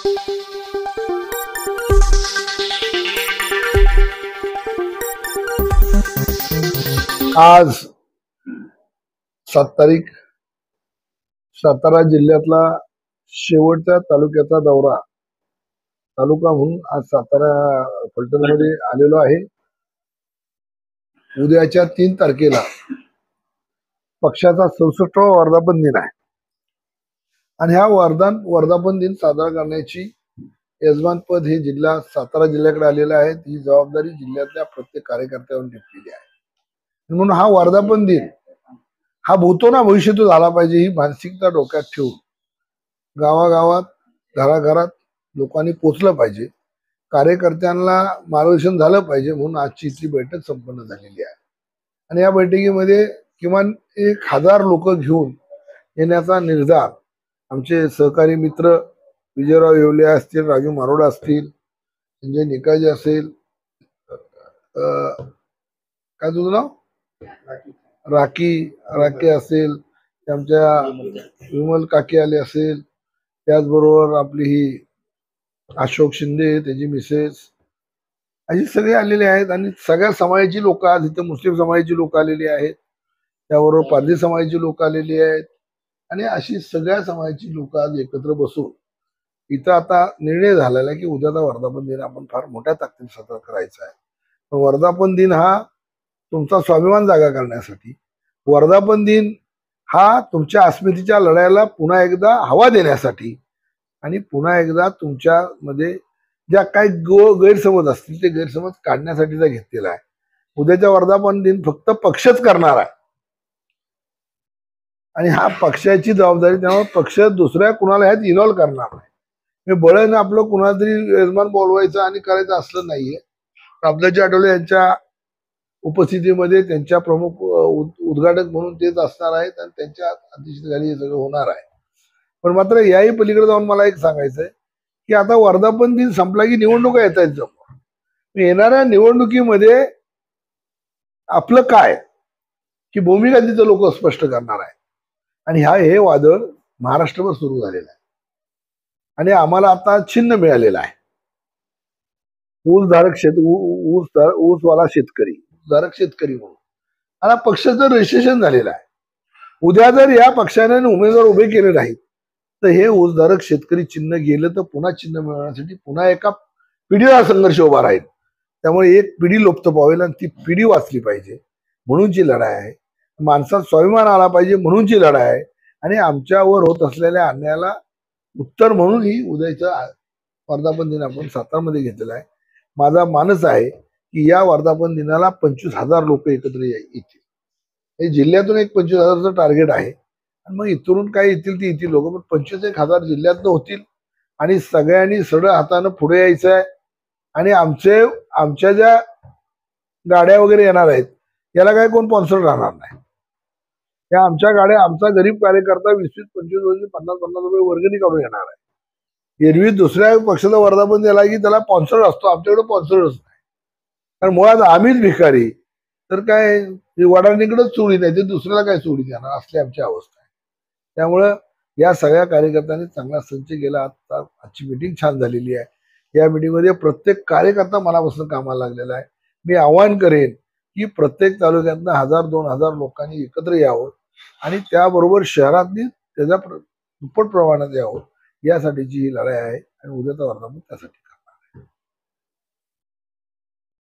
आज 7 तारीख सातारा जिल्ह्यातला शेवटच्या तालुक्याचा दौरा तालुका म्हणून आज सातारा फलटणमध्ये आलेलो आहे। उद्याच्या 3 तारखेला पक्षाचा 66वा वर्धापन दिन आहे आणि हा वर्धापन दिन साजरा करण्याची यजमानपद हे जिल्हा सातारा जिल्ह्याकडे आलेलं आहे। ही जबाबदारी जिल्ह्यातल्या प्रत्येक कार्यकर्त्यावर टिपलेली आहे। म्हणून हा वर्धापन दिन हा भूतो ना भविष्यतो झाला पाहिजे ही मानसिकता डोक्यात ठेवून गावागावात घराघरात लोकांनी पोचलं पाहिजे, कार्यकर्त्यांना मार्गदर्शन झालं पाहिजे। म्हणून आजची इथली बैठक संपन्न झालेली आहे आणि या बैठकीमध्ये किमान 1000 लोक घेऊन येण्याचा निर्धार आमचे सहकारी मित्र विजयराव येवले असतील, राजू मारोडा असतील, संजय निकाजे असेल, काय तुझं नाव राखी असेल, आमच्या विमल काके आले असेल, त्याचबरोबर आपली ही अशोक शिंदे त्याची मिसेस अशी सगळे आलेले आहेत आणि सगळ्या समाजाची लोक आज इथे मुस्लिम समाजाची लोक आलेली आहेत, त्याबरोबर पारधी समाजाची लोक आलेली आहेत आणि अशी सगळ्या समाजाची लोक आज एकत्र बसून इथं आता निर्णय झालेला आहे की उद्याचा वर्धापन दिन आपण फार मोठ्या ताकदीने साजरा करायचा आहे। वर्धापन दिन हा तुमचा स्वाभिमान जागा करण्यासाठी, वर्धापन दिन हा तुमच्या अस्मितेच्या लढ्याला पुन्हा एकदा हवा देण्यासाठी आणि पुन्हा एकदा तुमच्यामध्ये ज्या काही गैरसमज असतील ते गैरसमज काढण्यासाठीचा घेतलेला आहे। उद्याचा वर्धापन दिन फक्त पक्षच करणार आहे आणि हा पक्षाची जबाबदारी, त्यामुळे पक्ष दुसऱ्या कुणाला ह्यात इन्व्हॉल्व करणार नाही। हे बळण आपलं कुणाला तरी यजमान बोलवायचं आणि करायचं असलं नाहीये। रामदासजी आठवले यांच्या उपस्थितीमध्ये त्यांच्या प्रमुख उद्घाटक म्हणून तेच असणार आहेत आणि त्यांच्या अध्यक्षतेखाली हे सगळं होणार आहे। पण मात्र याही पलीकडे जाऊन मला एक सांगायचंय की आता वर्धापन दिन संपला की निवडणुका येत आहेत समोर। येणाऱ्या निवडणुकीमध्ये आपलं काय की भूमिका तिथं लोक स्पष्ट करणार आहे आणि हे वादळ महाराष्ट्रभर सुरू झालेलं आहे आणि आम्हाला आता चिन्ह मिळालेलं आहे, ऊसवाला शेतकरी, ऊसधारक शेतकरी म्हणून आता पक्षाचं रजिस्ट्रेशन झालेलं आहे। उद्या जर या पक्षाने उमेदवार उभे केले नाहीत तर हे ऊसधारक शेतकरी चिन्ह गेलं तर पुन्हा चिन्ह मिळवण्यासाठी पुन्हा एका पिढीला संघर्ष उभा राहील। त्यामुळे एक पिढी लोप्त पावेल आणि ती पिढी वाचली पाहिजे म्हणूनची लढाई आहे। माणसात स्वाभिमान आला पाहिजे म्हणूनची लढाई आहे आणि आमच्यावर होत असलेल्या अन्यायाला उत्तर म्हणून ही उद्याचा वर्धापन दिन आपण सातारमध्ये घेतलेला आहे। माझा मानस आहे की या वर्धापन दिनाला 25,000 लोक एकत्र येतील। हे जिल्ह्यातून एक 25,000चं टार्गेट आहे आणि मग इथून काय येतील ती येतील लोक, पण 25,000 जिल्ह्यातनं होतील आणि सगळ्यांनी सरळ हातानं पुढे यायचं आहे आणि आमच्या ज्या गाड्या वगैरे येणार आहेत याला काय कोण स्पॉन्सर राहणार नाही। त्या आमच्या गाड्या आमचा गरीब कार्यकर्ता 20-25, 50-50 रुपये वर्गणी काढून येणार आहे। एरवी दुसऱ्या पक्षाचा वर्धापन दिला की त्याला स्पॉन्सर असतो, आमच्याकडे स्पॉन्सरच नाही, कारण मुळात आम्हीच भिकारी, तर काय वडिलांकडे चोरी नाही ते दुसऱ्याला काय चोरी देणार असली आमची अवस्था आहे। त्यामुळं या सगळ्या कार्यकर्त्यांनी चांगला संच केला। आता आजची मीटिंग छान झालेली आहे। या मीटिंगमध्ये प्रत्येक कार्यकर्ता मनापासून कामाला लागलेला आहे। मी आवाहन करेन की प्रत्येक तालुक्यातनं 1000-2000 लोकांनी एकत्र यावं आणि त्याबरोबर शहरातली त्याच्या दुप्पट प्रमाणात यावं, यासाठीची ही लढाई आहे आणि उद्याचा वर्धापन त्यासाठी